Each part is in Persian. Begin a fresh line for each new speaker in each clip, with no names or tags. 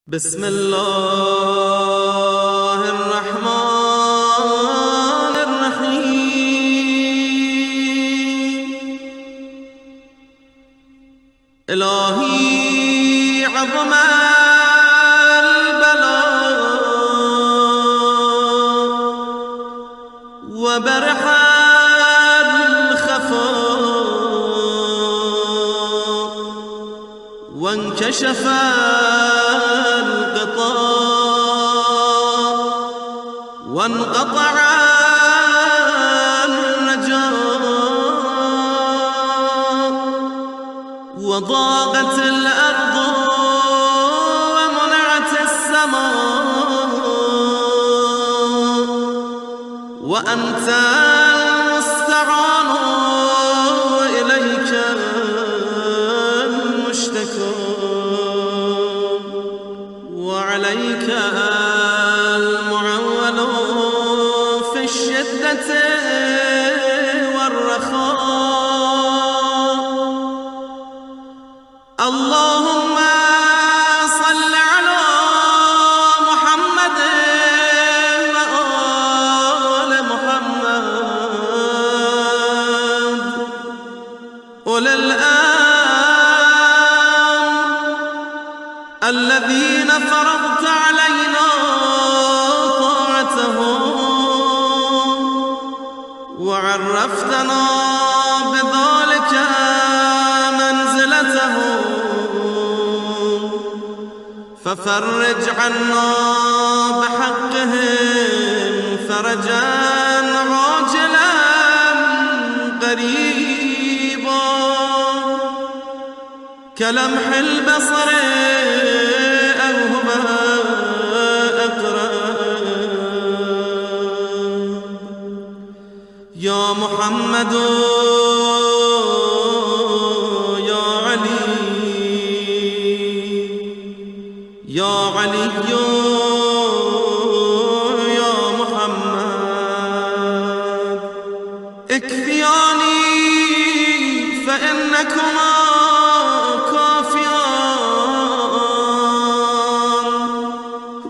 بسم الله الرحمن الرحيم. إلهي عظم البلاء وبرح الخفاء وانكشف الغطاء وانقطع الرجاء وضاقت الأرض ومنعت السماء وأنت المستعان وإليك المشتكى وعليك المعول في الشدة والرخاء. اللهم صل على محمد وآل محمد أولي الأمر الذين فرضت علينا طاعتهم وعرفتنا بذلك منزلتهم، ففرج عنا بحقهم فرجا عاجلا قريبا كلمح البصر أو هو أقرب. يا محمد يا علي يا علي يا محمد اكفياني فإنكما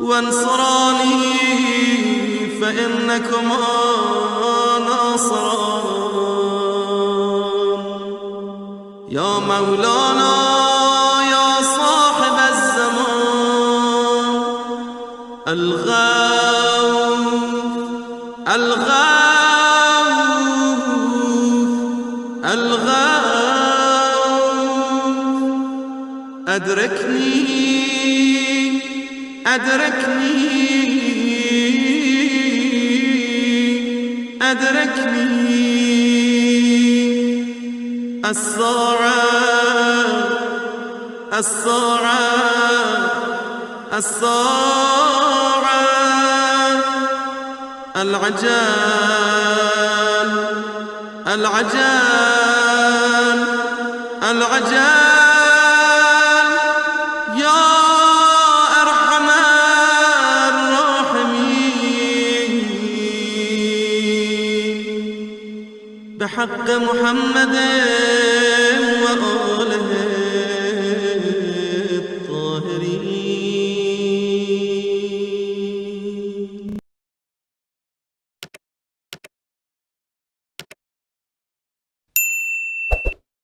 وانصراني فإنكما ناصران. يا مولانا يا صاحب الزمان الغوث الغوث الغوث أدركني أدركني أدركني الساعة الساعة الساعة العجال العجال العجال. بحق محمد